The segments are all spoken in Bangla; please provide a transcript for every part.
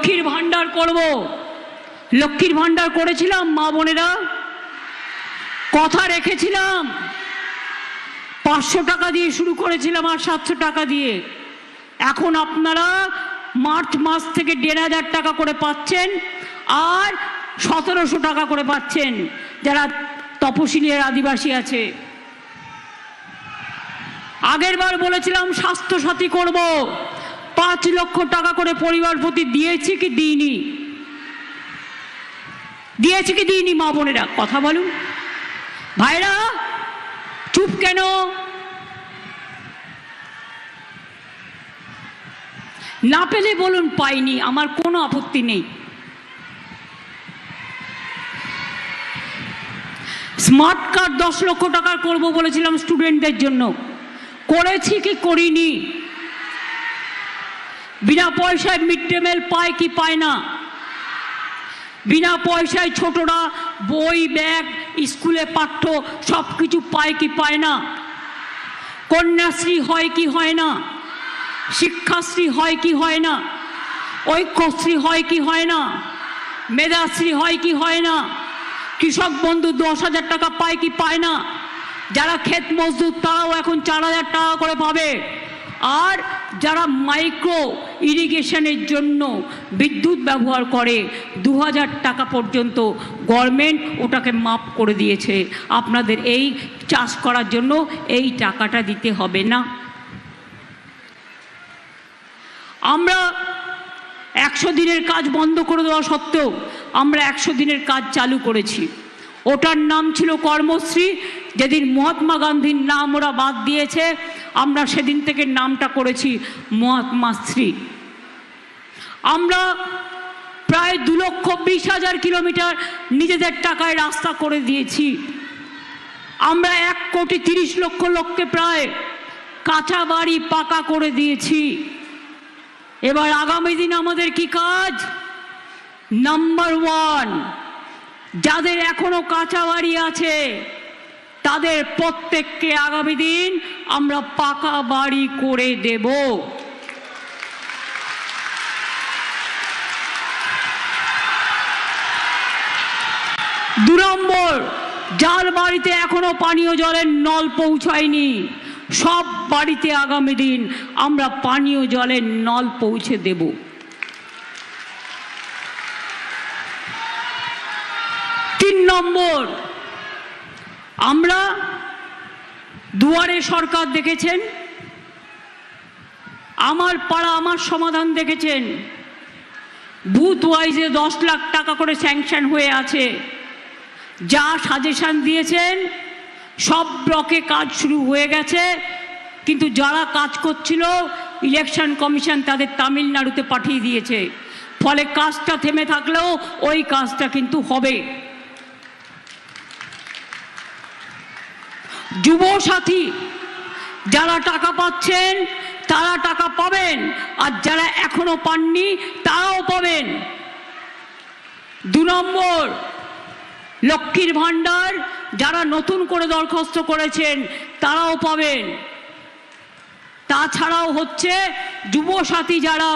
লক্ষ্মীর ভান্ডার করব। লক্ষ্মীর ভান্ডার করেছিলাম মা বোনেরা, কথা রেখেছিলাম। 500 টাকা দিয়ে শুরু করেছিলাম আর 700 টাকা দিয়ে। এখন আপনারা মার্চ মাস থেকে 1500 টাকা করে পাচ্ছেন আর 1700 টাকা করে পাচ্ছেন যারা তপশিলি আর আদিবাসী আছে। আগের বার বলেছিলাম স্বাস্থ্য সাথী করব, 5 লক্ষ টাকা করে পরিবার প্রতি দিয়েছি কি দিইনি? দিয়েছি কি দিইনি মা বোনেরা? কথা বলুন ভাইরা, চুপ কেন? না পেলে বলুন পাইনি, আমার কোনো আপত্তি নেই। স্মার্ট কার্ড 10 লক্ষ টাকার করব বলেছিলাম স্টুডেন্টদের জন্য, করেছি কি করিনি? বিনা পয়সায় মিড ডে মিল পায় কি পায় না? বিনা পয়সায় ছোটরা বই ব্যাগ স্কুলে পাঠ্য সব কিছু পায় কি পায় না? কন্যাশ্রী হয় কি হয় না? শিক্ষাশ্রী হয় কি হয় না? ঐক্যশ্রী হয় কি হয় না? মেধাশ্রী হয় কি হয় না? কৃষক বন্ধু 10,000 টাকা পায় কি পায় না? যারা ক্ষেত মজদুর তারাও এখন 4,000 টাকা করে পাবে। আর যারা মাইক্রো ইরিগেশনের জন্য বিদ্যুৎ ব্যবহার করে 2000 টাকা পর্যন্ত গভর্নমেন্ট ওটাকে মাফ করে দিয়েছে। আপনাদের এই চাষ করার জন্য এই টাকাটা দিতে হবে না। আমরা 100 দিনের কাজ বন্ধ করে দেওয়া সত্ত্বেও আমরা 100 দিনের কাজ চালু করেছি। ওটার নাম ছিল কর্মশ্রী। যেদিন মহাত্মা গান্ধীর নাম ওরা বাদ দিয়েছে, আমরা সেদিন থেকে নামটা করেছি মহাত্মাশ্রী। আমরা প্রায় 2,20,000 কিলোমিটার নিজেদের টাকায় রাস্তা করে দিয়েছি। আমরা 1,30,00,000 লোককে প্রায় কাঁচা বাড়ি পাকা করে দিয়েছি। এবার আগামী দিন আমাদের কি কাজ? নাম্বার 1, যাদের এখনো কাঁচা বাড়ি আছে তাদের প্রত্যেককে আগামী দিন আমরা পাকা বাড়ি করে দেব। 2 নম্বর, যার বাড়িতে এখনো পানীয় জলের নল পৌঁছায়নি সব বাড়িতে আগামী দিন আমরা পানীয় জলের নল পৌঁছে দেব। 3 নম্বর, আমরা দুয়ারে সরকার দেখেছেন, আমার পাড়া আমার সমাধান দেখেছেন। বুথ ওয়াইজে 10 লাখ টাকা করে স্যাংশন হয়ে আছে। যা সাজেশন দিয়েছেন সব ব্লকে কাজ শুরু হয়ে গেছে, কিন্তু যারা কাজ করছিল ইলেকশন কমিশন তাদের তামিলনাড়ুতে পাঠিয়ে দিয়েছে। ফলে কাজটা থেমে থাকলেও ওই কাজটা কিন্তু হবে। যুবসাথী, যারা টাকা পাচ্ছেন তারা টাকা পাবেন, আর যারা এখনো পাননি তারাও পাবেন। 2 নম্বর, লক্ষ্মীর ভান্ডার যারা নতুন করে দরখাস্ত করেছেন তারাও পাবেন। তাছাড়াও হচ্ছে যুবসাথী যারা,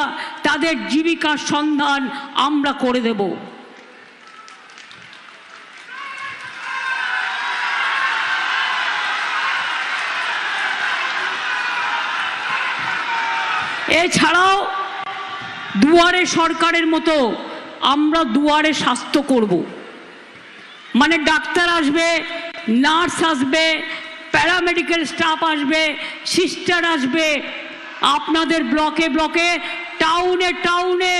তাদের জীবিকার সন্ধান আমরা করে দেব। এছাড়াও দুয়ারে সরকারের মতো আমরা দুয়ারে স্বাস্থ্য করব। মানে ডাক্তার আসবে, নার্স আসবে, প্যারামেডিক্যাল স্টাফ আসবে, সিস্টার আসবে আপনাদের ব্লকে ব্লকে, টাউনে টাউনে।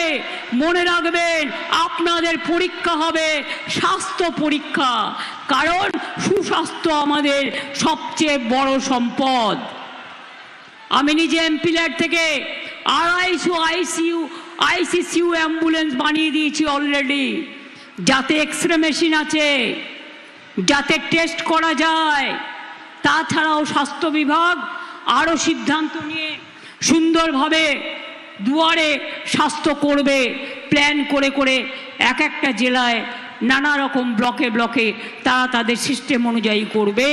মনে রাখবেন আপনাদের পরীক্ষা হবে স্বাস্থ্য পরীক্ষা, কারণ সুস্বাস্থ্য আমাদের সবচেয়ে বড় সম্পদ। আমি নিজে এমপিল্যাড থেকে 250 আইসিসিউ অ্যাম্বুলেন্স বানিয়ে দিয়েছি অলরেডি, যাতে এক্সরে মেশিন আছে, যাতে টেস্ট করা যায়। তাছাড়াও স্বাস্থ্য বিভাগ আরও সিদ্ধান্ত নিয়ে সুন্দরভাবে দুয়ারে স্বাস্থ্য করবে, প্ল্যান করে করে এক একটা জেলায় নানা রকম ব্লকে ব্লকে তারা তাদের সিস্টেম অনুযায়ী করবে।